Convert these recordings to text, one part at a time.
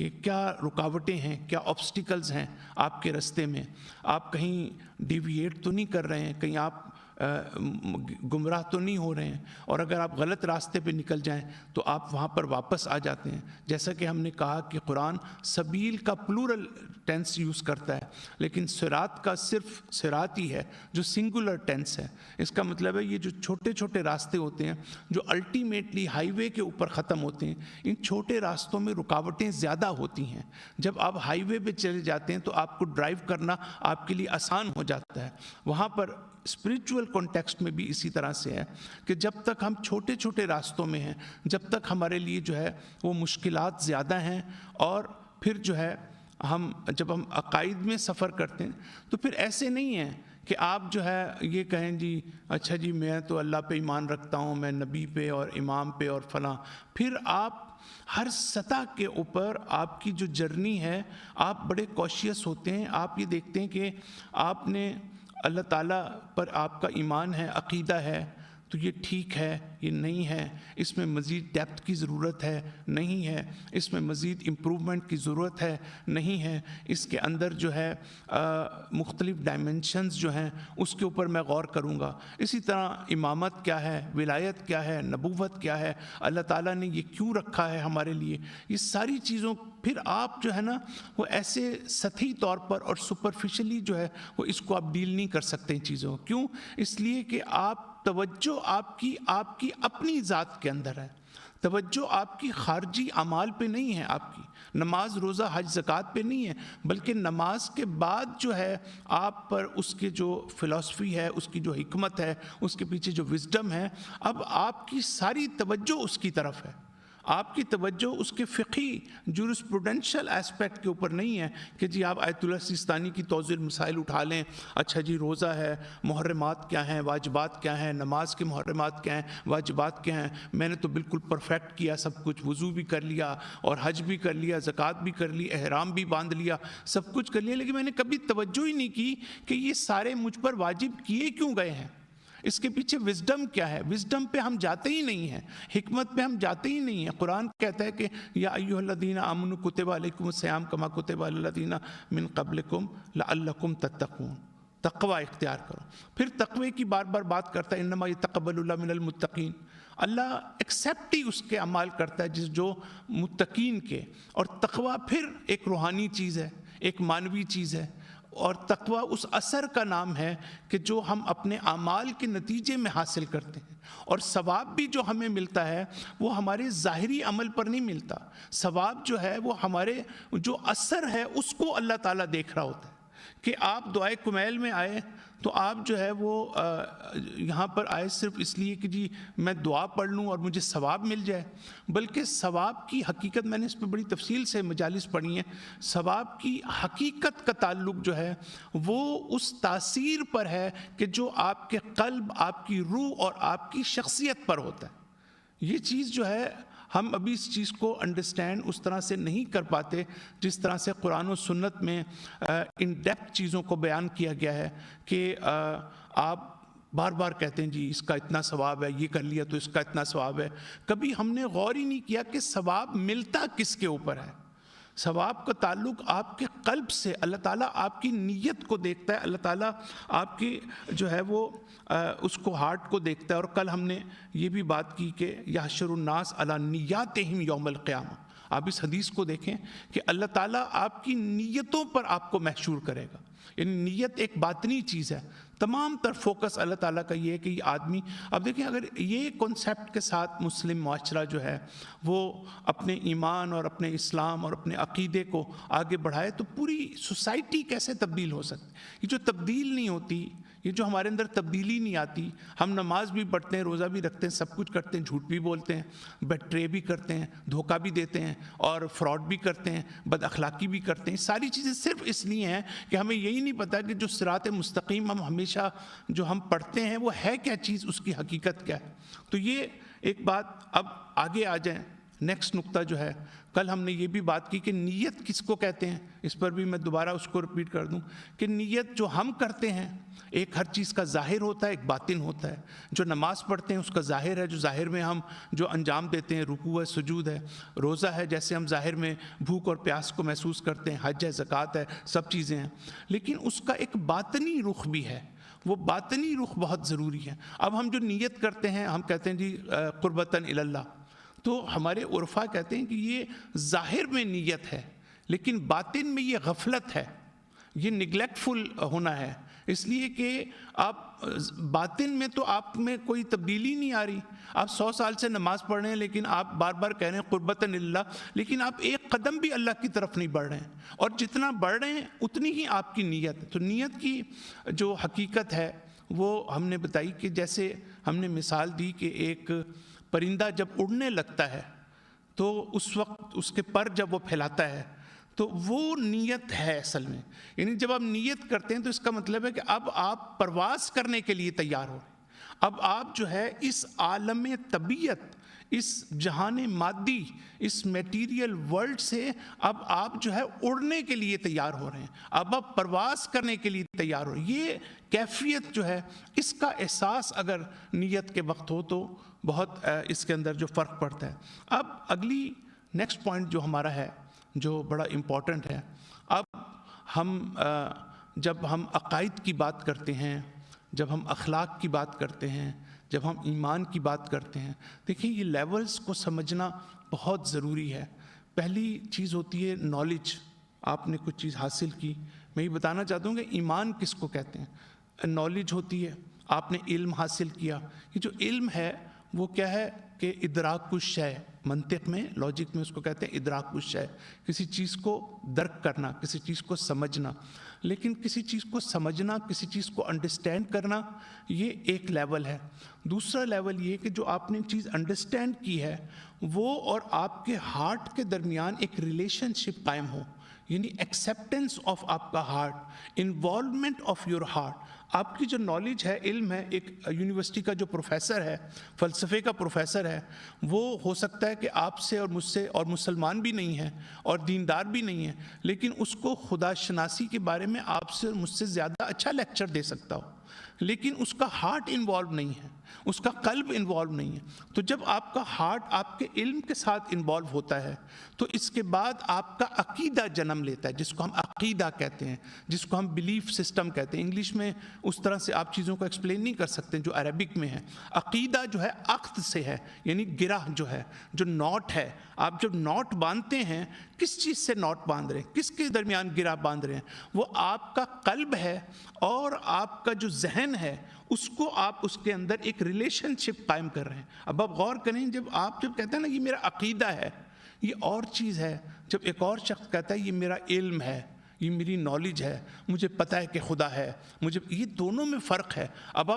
کہ کیا رکاوٹیں ہیں، کیا آبسٹیکلز ہیں آپ کے راستے میں، آپ کہیں ڈیویٹ تو نہیں کر رہے ہیں، کہیں آپ گمراہ تو نہیں ہو رہے ہیں، اور اگر آپ غلط راستے پہ نکل جائیں تو آپ وہاں پر واپس آ جاتے ہیں۔ جیسا کہ ہم نے کہا کہ قرآن سبیل کا پلورل ٹینس یوز کرتا ہے، لیکن صراط کا صرف صراط ہی ہے جو سنگولر ٹینس ہے۔ اس کا مطلب ہے یہ جو چھوٹے چھوٹے راستے ہوتے ہیں جو الٹیمیٹلی ہائی وے کے اوپر ختم ہوتے ہیں، ان چھوٹے راستوں میں رکاوٹیں زیادہ ہوتی ہیں۔ جب آپ ہائی وے پہ چلے جاتے ہیں تو آپ کو ڈرائیو کرنا آپ کے لیے آسان ہو جاتا ہے۔ وہاں پر اسپریچول کانٹیکسٹ میں بھی اسی طرح سے ہے کہ جب تک ہم چھوٹے چھوٹے راستوں میں ہیں، جب تک ہمارے لیے جو ہے وہ مشکلات زیادہ ہیں، اور پھر جو ہے جب ہم عقائد میں سفر کرتے ہیں تو پھر ایسے نہیں ہیں کہ آپ جو ہے یہ کہیں جی اچھا جی میں تو اللہ پہ ایمان رکھتا ہوں، میں نبی پہ اور امام پہ اور فلاں، پھر آپ ہر سطح کے اوپر آپ کی جو جرنی ہے آپ بڑے کوشیس ہوتے ہیں۔ آپ یہ دیکھتے ہیں کہ آپ نے اللہ تعالیٰ پر آپ کا ایمان ہے، عقیدہ ہے، تو یہ ٹھیک ہے، یہ نہیں ہے، اس میں مزید ڈیپتھ کی ضرورت ہے، نہیں ہے، اس میں مزید امپرومنٹ کی ضرورت ہے، نہیں ہے، اس کے اندر جو ہے مختلف ڈائمنشنز جو ہیں اس کے اوپر میں غور کروں گا۔ اسی طرح امامت کیا ہے، ولایت کیا ہے، نبوت کیا ہے، اللہ تعالیٰ نے یہ کیوں رکھا ہے ہمارے لیے، یہ ساری چیزوں پھر آپ جو ہے نا وہ ایسے سطحی طور پر اور سپرفیشلی جو ہے وہ اس کو آپ ڈیل نہیں کر سکتے ان چیزوں۔ کیوں؟ اس لیے کہ آپ توجہ آپ کی اپنی ذات کے اندر ہے، توجہ آپ کی خارجی اعمال پہ نہیں ہے، آپ کی نماز روزہ حج زکوٰۃ پہ نہیں ہے، بلکہ نماز کے بعد جو ہے آپ پر اس کے جو فلسفی ہے، اس کی جو حکمت ہے، اس کے پیچھے جو وزڈم ہے، اب آپ کی ساری توجہ اس کی طرف ہے۔ آپ کی توجہ اس کے فقہی جورسپروڈنشل ایسپیکٹ کے اوپر نہیں ہے کہ جی آپ آیت اللہ سیستانی کی توضیح المسائل اٹھا لیں، اچھا جی روزہ ہے، محرمات کیا ہیں، واجبات کیا ہیں، نماز کے محرمات کیا ہیں، واجبات کیا ہیں، میں نے تو بالکل پرفیکٹ کیا سب کچھ، وضو بھی کر لیا اور حج بھی کر لیا، زکوٰۃ بھی کر لی، احرام بھی باندھ لیا، سب کچھ کر لیا، لیکن میں نے کبھی توجہ ہی نہیں کی کہ یہ سارے مجھ پر واجب کیے کیوں گئے ہیں، اس کے پیچھے وزڈم کیا ہے۔ وزڈم پہ ہم جاتے ہی نہیں ہیں، حکمت پہ ہم جاتے ہی نہیں ہیں۔ قرآن کہتا ہے کہ یا ایھا الذین آمنوا کتب علیکم الصیام کما کتب علی الذین من قبلکم لعلکم تتقون، تقوی اختیار کرو۔ پھر تقوی کی بار بار بات کرتا ہے، انما یتقبل اللہ من المتقین، اللہ ایکسیپٹ ہی اس کے اعمال کرتا ہے جو متقین کے، اور تقوی پھر ایک روحانی چیز ہے، ایک معنوی چیز ہے، اور تقوی اس اثر کا نام ہے کہ جو ہم اپنے اعمال کے نتیجے میں حاصل کرتے ہیں، اور ثواب بھی جو ہمیں ملتا ہے وہ ہمارے ظاہری عمل پر نہیں ملتا، ثواب جو ہے وہ ہمارے جو اثر ہے اس کو اللہ تعالیٰ دیکھ رہا ہوتا ہے۔ کہ آپ دعائے کمیل میں آئے تو آپ جو ہے وہ یہاں پر آئے صرف اس لیے کہ جی میں دعا پڑھ لوں اور مجھے ثواب مل جائے، بلکہ ثواب کی حقیقت، میں نے اس پہ بڑی تفصیل سے مجالس پڑھی ہیں، ثواب کی حقیقت کا تعلق جو ہے وہ اس تاثیر پر ہے کہ جو آپ کے قلب، آپ کی روح اور آپ کی شخصیت پر ہوتا ہے۔ یہ چیز جو ہے ہم ابھی اس چیز کو انڈرسٹینڈ اس طرح سے نہیں کر پاتے جس طرح سے قرآن و سنت میں ان ڈیپتھ چیزوں کو بیان کیا گیا ہے کہ آپ بار بار کہتے ہیں جی اس کا اتنا ثواب ہے، یہ کر لیا تو اس کا اتنا ثواب ہے، کبھی ہم نے غور ہی نہیں کیا کہ ثواب ملتا کس کے اوپر ہے۔ ثواب کا تعلق آپ کے قلب سے، اللہ تعالیٰ آپ کی نیت کو دیکھتا ہے، اللہ تعالیٰ آپ کی جو ہے وہ اس کو ہارٹ کو دیکھتا ہے۔ اور کل ہم نے یہ بھی بات کی کہ یحشر الناس علی نیاتہم یوم القیامہ، آپ اس حدیث کو دیکھیں کہ اللہ تعالیٰ آپ کی نیتوں پر آپ کو محشور کرے گا، یعنی نیت ایک باطنی چیز ہے۔ تمام تر فوکس اللہ تعالیٰ کا یہ ہے کہ یہ آدمی، اب دیکھیں اگر یہ کنسیپٹ کے ساتھ مسلم معاشرہ جو ہے وہ اپنے ایمان اور اپنے اسلام اور اپنے عقیدے کو آگے بڑھائے تو پوری سوسائٹی کیسے تبدیل ہو سکتی؟ یہ جو تبدیل نہیں ہوتی، یہ جو ہمارے اندر تبدیلی نہیں آتی، ہم نماز بھی پڑھتے ہیں، روزہ بھی رکھتے ہیں، سب کچھ کرتے ہیں، جھوٹ بھی بولتے ہیں، بٹرے بھی کرتے ہیں، دھوکہ بھی دیتے ہیں، اور فراڈ بھی کرتے ہیں، بد اخلاقی بھی کرتے ہیں، ساری چیزیں صرف اس لیے ہیں کہ ہمیں یہی نہیں پتہ کہ جو صراط مستقیم ہم ہمیشہ جو ہم پڑھتے ہیں وہ ہے کیا چیز، اس کی حقیقت کیا ہے۔ تو یہ ایک بات۔ اب آگے آ جائیں، نیکسٹ نقطہ جو ہے، کل ہم نے یہ بھی بات کی کہ نیت کس کو کہتے ہیں، اس پر بھی میں دوبارہ اس کو رپیٹ کر دوں کہ نیت جو ہم کرتے ہیں، ایک ہر چیز کا ظاہر ہوتا ہے، ایک باطن ہوتا ہے. جو نماز پڑھتے ہیں اس کا ظاہر ہے، جو ظاہر میں ہم جو انجام دیتے ہیں، رکوع ہے، سجود ہے. روزہ ہے، جیسے ہم ظاہر میں بھوک اور پیاس کو محسوس کرتے ہیں. حج ہے، زکوٰۃ ہے، سب چیزیں ہیں. لیکن اس کا ایک باطنی رخ بھی ہے، وہ باطنی رخ بہت ضروری ہے. اب ہم جو نیت کرتے ہیں، ہم کہتے ہیں جی قربتاً الی اللہ، تو ہمارے عرفا کہتے ہیں کہ یہ ظاہر میں نیت ہے، لیکن باطن میں یہ غفلت ہے، یہ نگلیکٹفل ہونا ہے. اس لیے کہ آپ باطن میں تو آپ میں کوئی تبدیلی نہیں آ رہی. آپ 100 سال سے نماز پڑھ رہے ہیں، لیکن آپ بار بار کہہ رہے ہیں قربتاً اللہ، لیکن آپ ایک قدم بھی اللہ کی طرف نہیں بڑھ رہے ہیں. اور جتنا بڑھ رہے ہیں اتنی ہی آپ کی نیت ہے. تو نیت کی جو حقیقت ہے وہ ہم نے بتائی کہ جیسے ہم نے مثال دی کہ ایک پرندہ جب اڑنے لگتا ہے تو اس وقت اس کے پر جب وہ پھیلاتا ہے تو وہ نیت ہے اصل میں. یعنی جب آپ نیت کرتے ہیں تو اس کا مطلب ہے کہ اب آپ پرواز کرنے کے لیے تیار ہو رہے ہیں. اب آپ جو ہے اس عالم طبیعت، اس جہان مادی، اس میٹیریل ورلڈ سے اب آپ جو ہے اڑنے کے لیے تیار ہو رہے ہیں، اب آپ پرواز کرنے کے لیے تیار ہو رہے ہیں. یہ کیفیت جو ہے، اس کا احساس اگر نیت کے وقت ہو تو بہت اس کے اندر جو فرق پڑتا ہے. اب اگلی نیکسٹ پوائنٹ جو ہمارا ہے، جو بڑا امپورٹنٹ ہے، اب ہم جب ہم عقائد کی بات کرتے ہیں، جب ہم اخلاق کی بات کرتے ہیں، جب ہم ایمان کی بات کرتے ہیں، دیکھیں یہ لیولز کو سمجھنا بہت ضروری ہے. پہلی چیز ہوتی ہے نالج. آپ نے کچھ چیز حاصل کی، میں یہ بتانا چاہتا ہوں کہ ایمان کس کو کہتے ہیں. نالج ہوتی ہے، آپ نے علم حاصل کیا. یہ جو علم ہے وہ کیا ہے کہ ادراک الشیء، منطق میں، لاجک میں اس کو کہتے ہیں ادراک الشیء، کسی چیز کو درک کرنا، کسی چیز کو سمجھنا. لیکن کسی چیز کو سمجھنا، کسی چیز کو انڈرسٹینڈ کرنا، یہ ایک لیول ہے. دوسرا لیول یہ کہ جو آپ نے چیز انڈرسٹینڈ کی ہے وہ اور آپ کے ہارٹ کے درمیان ایک ریلیشن شپ قائم ہو، یعنی ایکسیپٹنس آف آپ کا heart, involvement of your heart. آپ کی جو نالج ہے، علم ہے، ایک یونیورسٹی کا جو پروفیسر ہے، فلسفے کا پروفیسر ہے، وہ ہو سکتا ہے کہ آپ سے اور مجھ سے، اور مسلمان بھی نہیں ہے اور دیندار بھی نہیں ہے، لیکن اس کو خدا شناسی کے بارے میں آپ سے اور مجھ سے زیادہ اچھا لیکچر دے سکتا ہو، لیکن اس کا ہارٹ انوالو نہیں ہے، اس کا قلب انوالو نہیں ہے. تو جب آپ کا ہارٹ آپ کے علم کے ساتھ انوالو ہوتا ہے تو اس کے بعد آپ کا عقیدہ جنم لیتا ہے، جس کو ہم عقیدہ کہتے ہیں، جس کو ہم بلیف سسٹم کہتے ہیں. انگلش میں اس طرح سے آپ چیزوں کو ایکسپلین نہیں کر سکتے جو عربک میں ہے. عقیدہ جو ہے عقد سے ہے، یعنی گرہ جو ہے، جو نوٹ ہے. آپ جب نوٹ باندھتے ہیں، کس چیز سے نوٹ باندھ رہے ہیں، کس کے درمیان گرہ باندھ رہے ہیں؟ وہ آپ کا قلب ہے اور آپ کا جو ذہن ہے، اس کو آپ اس کے اندر ایک ریلیشن شپ قائم کر رہے ہیں. اب آپ غور کریں، جب کہتے ہیں نا یہ میرا عقیدہ ہے، یہ اور چیز ہے. جب ایک اور شخص کہتا ہے یہ میرا علم ہے، یہ میری نالج ہے، مجھے پتہ ہے کہ خدا ہے، مجھے، یہ دونوں میں فرق ہے. اب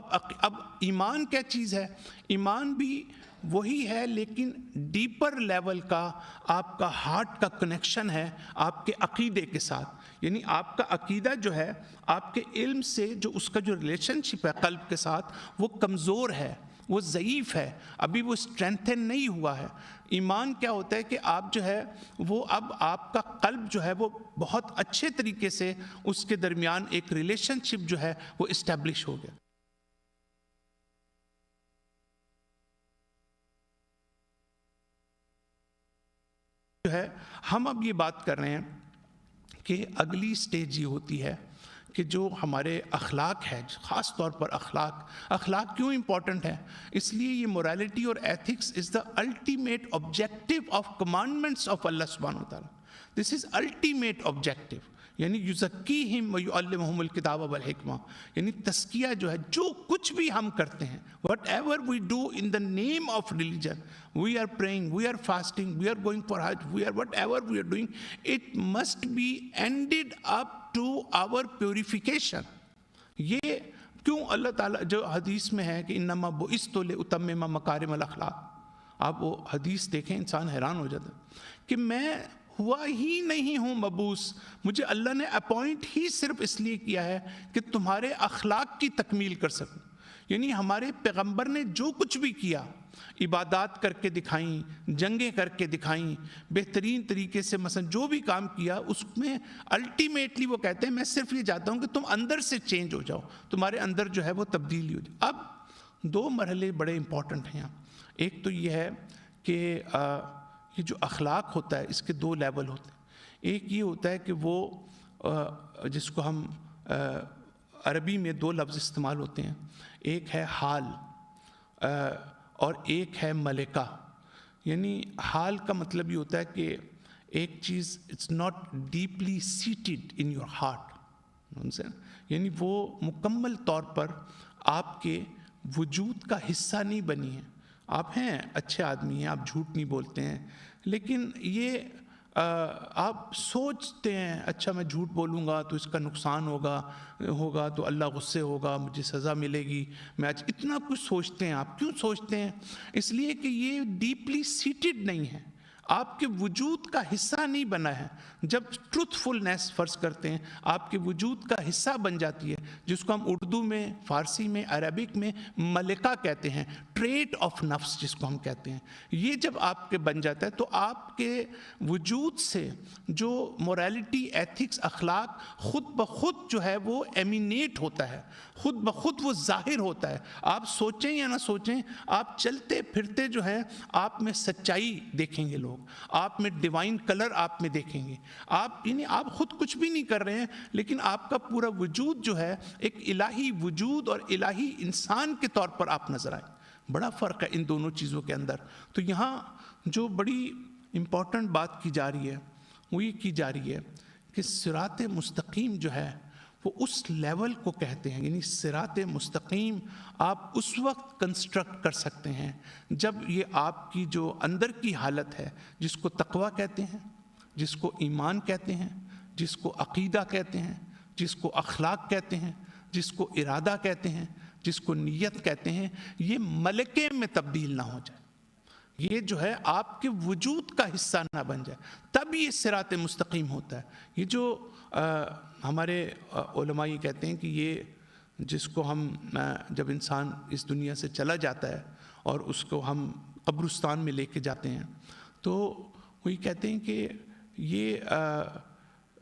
ایمان کیا چیز ہے؟ ایمان بھی وہی ہے، لیکن ڈیپر لیول کا آپ کا ہارٹ کا کنیکشن ہے آپ کے عقیدے کے ساتھ. یعنی آپ کا عقیدہ جو ہے آپ کے علم سے، جو اس کا جو ریلیشن شپ ہے قلب کے ساتھ، وہ کمزور ہے، وہ ضعیف ہے، ابھی وہ اسٹرینتھن نہیں ہوا ہے. ایمان کیا ہوتا ہے کہ آپ جو ہے وہ اب آپ کا قلب جو ہے وہ بہت اچھے طریقے سے اس کے درمیان ایک ریلیشن شپ جو ہے وہ اسٹیبلش ہو گیا. جو ہے ہم اب یہ بات کر رہے ہیں کہ اگلی سٹیج یہ ہوتی ہے کہ جو ہمارے اخلاق ہے، خاص طور پر اخلاق کیوں امپورٹنٹ ہے؟ اس لیے یہ موریلٹی اور ethics is the ultimate objective of commandments of اللہ سبحانہ وتعالیٰ. دس از الٹیمیٹ آبجیکٹو. یعنی یزکیہم ویعلمہم الکتاب والحکمہ، یعنی تزکیہ جو ہے، جو کچھ بھی ہم کرتے ہیں، whatever we do in the name of religion, we are praying, we are fasting, we are going for حج، we are whatever we are doing, it must be ended up to our purification. یہ کیوں اللہ تعالیٰ جو حدیث میں ہے کہ انما بعثت لاتمم مکارم الاخلاق، آپ وہ حدیث دیکھیں انسان حیران ہو جاتا ہے کہ میں ہوا ہی نہیں ہوں مبعوث، مجھے اللہ نے اپوائنٹ ہی صرف اس لیے کیا ہے کہ تمہارے اخلاق کی تکمیل کر سکوں. یعنی ہمارے پیغمبر نے جو کچھ بھی کیا، عبادات کر کے دکھائیں، جنگیں کر کے دکھائیں، بہترین طریقے سے مثلا جو بھی کام کیا، اس میں الٹیمیٹلی وہ کہتے ہیں میں صرف یہ چاہتا ہوں کہ تم اندر سے چینج ہو جاؤ، تمہارے اندر جو ہے وہ تبدیلی ہو جائے۔ اب دو مرحلے بڑے امپورٹنٹ ہیں۔ ایک تو یہ ہے کہ یہ جو اخلاق ہوتا ہے اس کے دو لیول ہوتے ہیں۔ ایک یہ ہوتا ہے کہ وہ جس کو ہم عربی میں دو لفظ استعمال ہوتے ہیں، ایک ہے حال اور ایک ہے ملکہ۔ یعنی حال کا مطلب یہ ہوتا ہے کہ ایک چیز it's not deeply seated in your heart, یعنی وہ مکمل طور پر آپ کے وجود کا حصہ نہیں بنی ہے۔ آپ ہیں اچھے آدمی ہیں، آپ جھوٹ نہیں بولتے ہیں، لیکن یہ آپ سوچتے ہیں اچھا میں جھوٹ بولوں گا تو اس کا نقصان ہوگا تو اللہ غصے ہوگا، مجھے سزا ملے گی، میں آج اتنا کچھ سوچتے ہیں۔ آپ کیوں سوچتے ہیں؟ اس لیے کہ یہ ڈیپلی سیٹڈ نہیں ہے، آپ کے وجود کا حصہ نہیں بنا ہے۔ جب ٹروتھفلنس فرض کرتے ہیں آپ کے وجود کا حصہ بن جاتی ہے، جس کو ہم اردو میں، فارسی میں، عربک میں ملکہ کہتے ہیں، ٹریٹ آف نفس جس کو ہم کہتے ہیں، یہ جب آپ کے بن جاتا ہے تو آپ کے وجود سے جو موریلٹی، ایتھکس، اخلاق خود بخود جو ہے وہ ایمینیٹ ہوتا ہے، خود بخود وہ ظاہر ہوتا ہے۔ آپ سوچیں یا نہ سوچیں، آپ چلتے پھرتے جو ہے آپ میں سچائی دیکھیں گے، لوگ آپ میں ڈیوائن کلر آپ میں دیکھیں گے۔ آپ یعنی آپ خود کچھ بھی نہیں کر رہے ہیں، لیکن آپ کا پورا وجود جو ہے ایک الہی وجود اور الہی انسان کے طور پر آپ نظر آئیں۔ بڑا فرق ہے ان دونوں چیزوں کے اندر۔ تو یہاں جو بڑی امپورٹنٹ بات کی جا رہی ہے وہ یہ کی جا رہی ہے کہ صراط مستقیم جو ہے وہ اس لیول کو کہتے ہیں، یعنی صراط مستقیم آپ اس وقت کنسٹرکٹ کر سکتے ہیں جب یہ آپ کی جو اندر کی حالت ہے، جس کو تقویٰ کہتے ہیں، جس کو ایمان کہتے ہیں، جس کو عقیدہ کہتے ہیں، جس کو اخلاق کہتے ہیں، جس کو ارادہ کہتے ہیں، جس کو نیت کہتے ہیں، یہ ملکے میں تبدیل نہ ہو جائے، یہ جو ہے آپ کے وجود کا حصہ نہ بن جائے، تب یہ صراط مستقیم ہوتا ہے۔ یہ جو ہمارے علماء یہ کہتے ہیں کہ یہ جس کو ہم جب انسان اس دنیا سے چلا جاتا ہے اور اس کو ہم قبرستان میں لے کے جاتے ہیں تو وہ یہ کہتے ہیں کہ یہ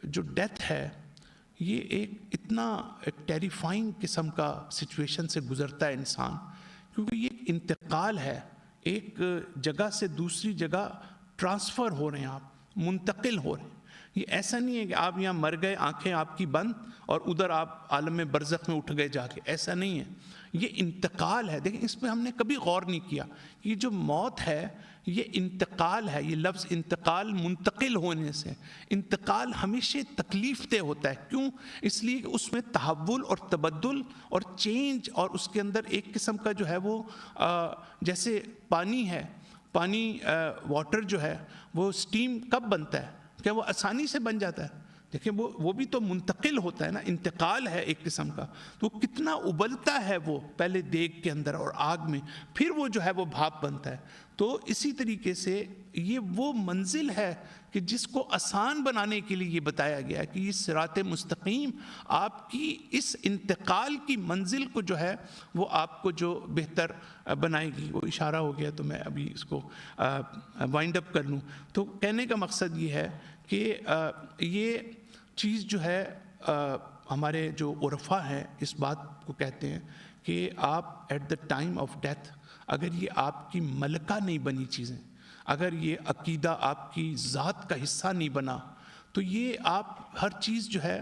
جو ڈیتھ ہے یہ ایک اتنا ٹیریفائنگ قسم کا سچویشن سے گزرتا ہے انسان، کیونکہ یہ ایک انتقال ہے، ایک جگہ سے دوسری جگہ ٹرانسفر ہو رہے ہیں، آپ منتقل ہو رہے ہیں۔ یہ ایسا نہیں ہے کہ آپ یہاں مر گئے، آنکھیں آپ کی بند اور ادھر آپ عالم برزخ میں اٹھ گئے جا کے، ایسا نہیں ہے، یہ انتقال ہے۔ دیکھیں اس پہ ہم نے کبھی غور نہیں کیا، یہ جو موت ہے یہ انتقال ہے۔ یہ لفظ انتقال، منتقل ہونے سے، انتقال ہمیشہ تکلیف دہ ہوتا ہے۔ کیوں؟ اس لیے کہ اس میں تحول اور تبدل اور چینج، اور اس کے اندر ایک قسم کا جو ہے وہ جیسے پانی ہے، پانی واٹر جو ہے وہ سٹیم کب بنتا ہے؟ کیا وہ آسانی سے بن جاتا ہے؟ دیکھیں وہ بھی تو منتقل ہوتا ہے نا، انتقال ہے ایک قسم کا۔ تو کتنا ابلتا ہے وہ پہلے دیگ کے اندر اور آگ میں، پھر وہ جو ہے وہ بھاپ بنتا ہے۔ تو اسی طریقے سے یہ وہ منزل ہے کہ جس کو آسان بنانے کے لیے یہ بتایا گیا ہے کہ یہ صراط مستقیم آپ کی اس انتقال کی منزل کو جو ہے وہ آپ کو جو بہتر بنائے گی۔ وہ اشارہ ہو گیا تو میں ابھی اس کو وائنڈ اپ کر لوں۔ تو کہنے کا مقصد یہ ہے کہ یہ چیز جو ہے ہمارے جو عرفاء ہیں اس بات کو کہتے ہیں کہ آپ at the time of death اگر یہ آپ کی ملکہ نہیں بنی چیزیں، اگر یہ عقیدہ آپ کی ذات کا حصہ نہیں بنا، تو یہ آپ ہر چیز جو ہے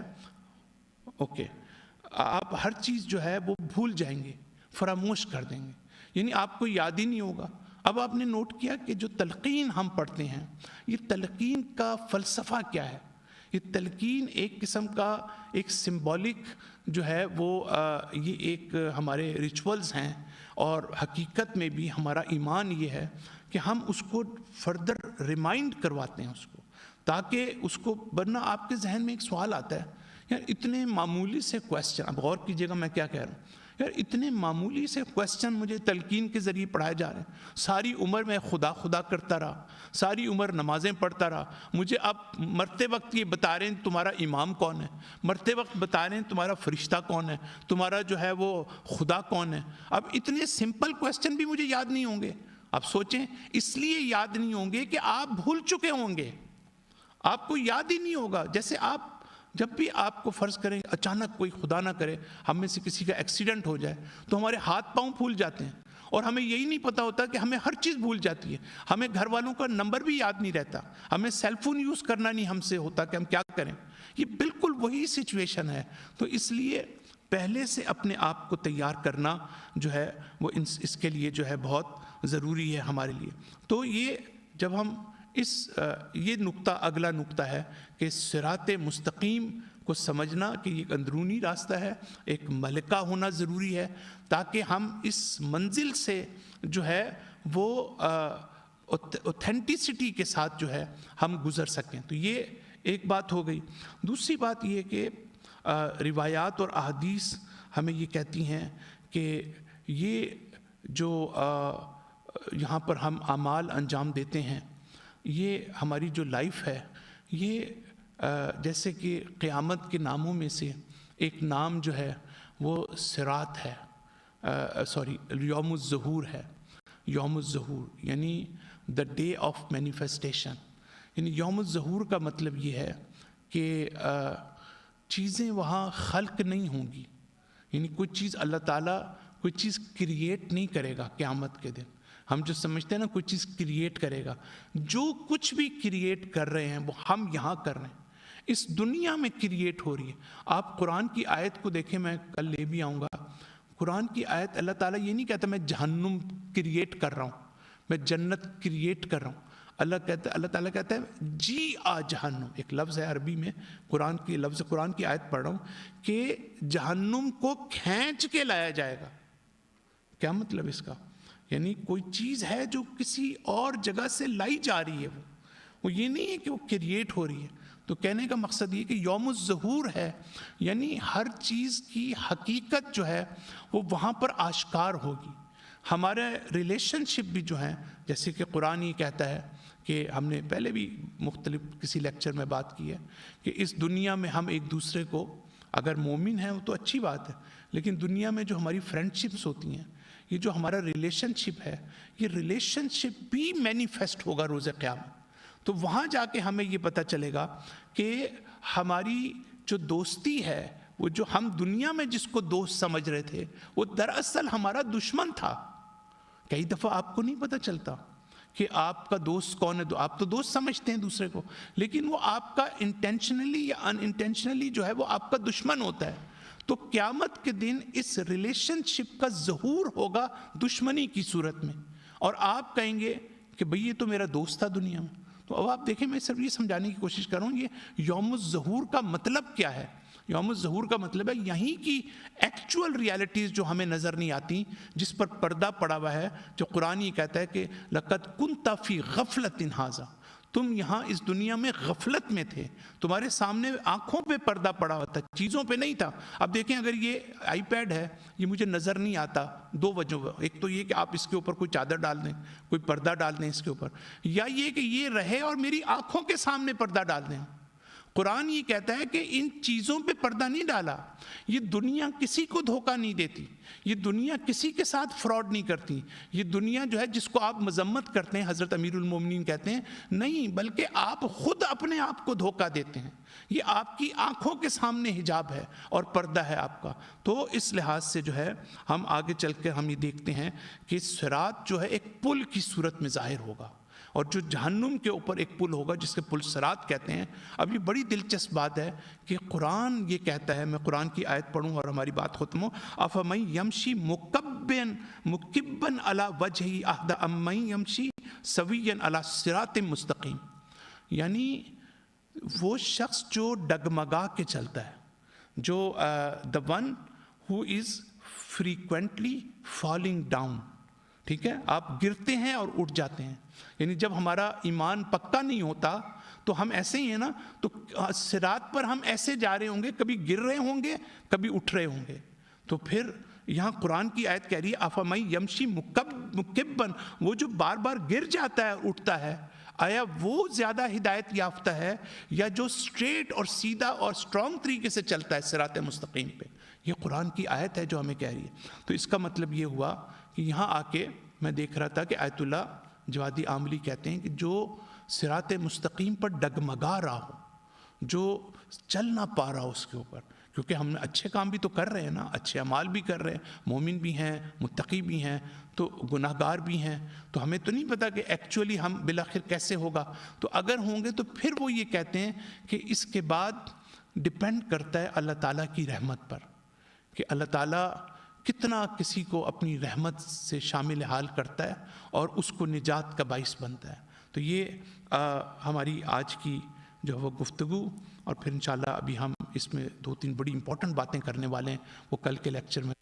آپ ہر چیز جو ہے وہ بھول جائیں گے، فراموش کر دیں گے، یعنی آپ کو یاد ہی نہیں ہوگا۔ اب آپ نے نوٹ کیا کہ جو تلقین ہم پڑھتے ہیں، یہ تلقین کا فلسفہ کیا ہے؟ یہ تلقین ایک قسم کا ایک سمبولک جو ہے وہ یہ ایک ہمارے ریچولز ہیں، اور حقیقت میں بھی ہمارا ایمان یہ ہے کہ ہم اس کو فردر ریمائنڈ کرواتے ہیں اس کو، تاکہ اس کو، ورنہ آپ کے ذہن میں ایک سوال آتا ہے یار اتنے معمولی سے کویسچن، اب غور کیجئے گا میں کیا کہہ رہا ہوں، یار اتنے معمولی سے کویسچن مجھے تلقین کے ذریعے پڑھائے جا رہے ہیں. ساری عمر میں خدا خدا کرتا رہا, ساری عمر نمازیں پڑھتا رہا, مجھے اب مرتے وقت یہ بتا رہے ہیں تمہارا امام کون ہے, مرتے وقت بتا رہے ہیں تمہارا فرشتہ کون ہے, تمہارا جو ہے وہ خدا کون ہے. اب اتنے سمپل کویسچن بھی مجھے یاد نہیں ہوں گے. اب سوچیں, اس لیے یاد نہیں ہوں گے کہ آپ بھول چکے ہوں گے, آپ کو یاد ہی نہیں ہوگا. جیسے آپ جب بھی آپ کو فرض کریں اچانک کوئی خدا نہ کرے ہم میں سے کسی کا ایکسیڈنٹ ہو جائے تو ہمارے ہاتھ پاؤں پھول جاتے ہیں, اور ہمیں یہی نہیں پتا ہوتا کہ ہمیں ہر چیز بھول جاتی ہے. ہمیں گھر والوں کا نمبر بھی یاد نہیں رہتا, ہمیں سیل فون یوز کرنا نہیں ہم سے ہوتا کہ ہم کیا کریں. یہ بالکل وہی سچویشن ہے. تو اس لیے پہلے سے اپنے آپ کو تیار کرنا جو ہے وہ اس کے لیے جو ہے بہت ضروری ہے ہمارے لیے. تو یہ جب ہم یہ نقطہ, اگلا نقطہ ہے کہ صراط مستقیم کو سمجھنا کہ یہ ایک اندرونی راستہ ہے, ایک ملکہ ہونا ضروری ہے تاکہ ہم اس منزل سے جو ہے وہ اوتھینٹسٹی کے ساتھ جو ہے ہم گزر سکیں. تو یہ ایک بات ہو گئی. دوسری بات یہ کہ روایات اور احادیث ہمیں یہ کہتی ہیں کہ یہ جو یہاں پر ہم اعمال انجام دیتے ہیں, یہ ہماری جو لائف ہے, یہ جیسے کہ قیامت کے ناموں میں سے ایک نام جو ہے وہ صراط ہے, یوم الظہور ہے. یوم الظہور یعنی دا ڈے آف مینیفیسٹیشن. یعنی یوم الظہور کا مطلب یہ ہے کہ چیزیں وہاں خلق نہیں ہوں گی. یعنی کوئی چیز اللہ تعالیٰ کوئی چیز کریٹ نہیں کرے گا قیامت کے دن. ہم جو سمجھتے ہیں نا کوئی چیز کریٹ کرے گا, جو کچھ بھی کریٹ کر رہے ہیں وہ ہم یہاں کر رہے ہیں, اس دنیا میں کریٹ ہو رہی ہے. آپ قرآن کی آیت کو دیکھیں, میں کل لے بھی آؤں گا. قرآن کی آیت اللہ تعالیٰ یہ نہیں کہتا میں جہنم کریٹ کر رہا ہوں, میں جنت کریٹ کر رہا ہوں. اللہ تعالیٰ کہتا ہے جی آ جہنم. ایک لفظ ہے عربی میں, قرآن کی آیت پڑھ رہا ہوں کہ جہنم کو کھینچ کے لایا جائے گا. کیا مطلب اس کا؟ یعنی کوئی چیز ہے جو کسی اور جگہ سے لائی جا رہی ہے, وہ یہ نہیں ہے کہ وہ کریٹ ہو رہی ہے. تو کہنے کا مقصد یہ کہ یوم الظہور ہے, یعنی ہر چیز کی حقیقت جو ہے وہ وہاں پر آشکار ہوگی. ہمارے ریلیشن شپ بھی جو ہیں, جیسے کہ قرآن یہ کہتا ہے کہ ہم نے پہلے بھی مختلف کسی لیکچر میں بات کی ہے کہ اس دنیا میں ہم ایک دوسرے کو, اگر مومن ہیں وہ تو اچھی بات ہے, لیکن دنیا میں جو ہماری فرینڈ شپس ہوتی ہیں, یہ جو ہمارا ریلیشن شپ ہے, یہ ریلیشن شپ بھی مینیفیسٹ ہوگا روز قیامت. تو وہاں جا کے ہمیں یہ پتہ چلے گا کہ ہماری جو دوستی ہے, وہ جو ہم دنیا میں جس کو دوست سمجھ رہے تھے وہ دراصل ہمارا دشمن تھا. کئی دفعہ آپ کو نہیں پتہ چلتا کہ آپ کا دوست کون ہے. آپ تو دوست سمجھتے ہیں دوسرے کو, لیکن وہ آپ کا انٹینشنلی یا ان انٹینشنلی جو ہے وہ آپ کا دشمن ہوتا ہے. تو قیامت کے دن اس ریلیشن شپ کا ظہور ہوگا دشمنی کی صورت میں, اور آپ کہیں گے کہ بھئی یہ تو میرا دوست تھا دنیا میں. تو اب آپ دیکھیں, میں صرف یہ سمجھانے کی کوشش کر رہا ہوں یہ یوم الظہور کا مطلب کیا ہے. یوم الظہور کا مطلب ہے یہیں کی ایکچول ریالٹیز جو ہمیں نظر نہیں آتی, جس پر پردہ پڑا ہوا ہے, جو قرآن یہ کہتا ہے کہ لَقَدْ كُنْتَ فِي غَفْلَةٍ هَذَا, تم یہاں اس دنیا میں غفلت میں تھے, تمہارے سامنے آنکھوں پہ پردہ پڑا ہوا تھا, چیزوں پہ نہیں تھا. اب دیکھیں اگر یہ آئی پیڈ ہے, یہ مجھے نظر نہیں آتا دو وجہوں. ایک تو یہ کہ آپ اس کے اوپر کوئی چادر ڈال دیں, کوئی پردہ ڈال دیں اس کے اوپر, یا یہ کہ یہ رہے اور میری آنکھوں کے سامنے پردہ ڈال دیں. قرآن یہ کہتا ہے کہ ان چیزوں پہ پردہ نہیں ڈالا. یہ دنیا کسی کو دھوکہ نہیں دیتی, یہ دنیا کسی کے ساتھ فراڈ نہیں کرتی. یہ دنیا جو ہے جس کو آپ مذمت کرتے ہیں, حضرت امیر المومنین کہتے ہیں نہیں, بلکہ آپ خود اپنے آپ کو دھوکہ دیتے ہیں. یہ آپ کی آنکھوں کے سامنے حجاب ہے اور پردہ ہے آپ کا. تو اس لحاظ سے جو ہے ہم آگے چل کے ہم یہ دیکھتے ہیں کہ صراط جو ہے ایک پل کی صورت میں ظاہر ہوگا, اور جو جہنم کے اوپر ایک پل ہوگا جس کے پل صراط کہتے ہیں. اب یہ بڑی دلچسپ بات ہے کہ قرآن یہ کہتا ہے, میں قرآن کی آیت پڑھوں اور ہماری بات ختم ہو. افمن یمشی مکبن علی وجہہ اہدی امن یمشی سویا علی صراط مستقیم. یعنی وہ شخص جو ڈگمگا کے چلتا ہے, جو the one who is frequently falling down. ٹھیک ہے, آپ گرتے ہیں اور اٹھ جاتے ہیں. یعنی جب ہمارا ایمان پکا نہیں ہوتا تو ہم ایسے ہی ہیں نا, تو صراط پر ہم ایسے جا رہے ہوں گے, کبھی گر رہے ہوں گے, کبھی اٹھ رہے ہوں گے. تو پھر یہاں قرآن کی آیت کہہ رہی ہے افمن یمشی مکبن، وہ جو بار بار گر جاتا ہے اٹھتا ہے، آیا وہ زیادہ ہدایت یافتہ ہے یا جو سٹریٹ اور سیدھا اور سٹرونگ طریقے سے چلتا ہے صراط مستقیم پہ؟ یہ قرآن کی آیت ہے جو ہمیں کہہ رہی ہے۔ تو اس کا مطلب یہ ہوا کہ یہاں آ کے میں دیکھ رہا تھا کہ آیت اللہ جوادی عاملی کہتے ہیں کہ جو صراط مستقیم پر ڈگمگا رہا ہو، جو چل نہ پا رہا ہو اس کے اوپر، کیونکہ ہم اچھے کام بھی تو کر رہے ہیں نا، اچھے اعمال بھی کر رہے ہیں، مومن بھی ہیں، متقی بھی ہیں، تو گناہ گار بھی ہیں، تو ہمیں تو نہیں پتا کہ ایکچولی ہم بالآخر کیسے ہوگا۔ تو اگر ہوں گے تو پھر وہ یہ کہتے ہیں کہ اس کے بعد ڈپینڈ کرتا ہے اللہ تعالیٰ کی رحمت پر، کہ اللہ تعالیٰ کتنا کسی کو اپنی رحمت سے شامل حال کرتا ہے اور اس کو نجات کا باعث بنتا ہے۔ تو یہ ہماری آج کی جو وہ گفتگو، اور پھر انشاءاللہ ابھی ہم اس میں 2-3 بڑی امپورٹنٹ باتیں کرنے والے ہیں، وہ کل کے لیکچر میں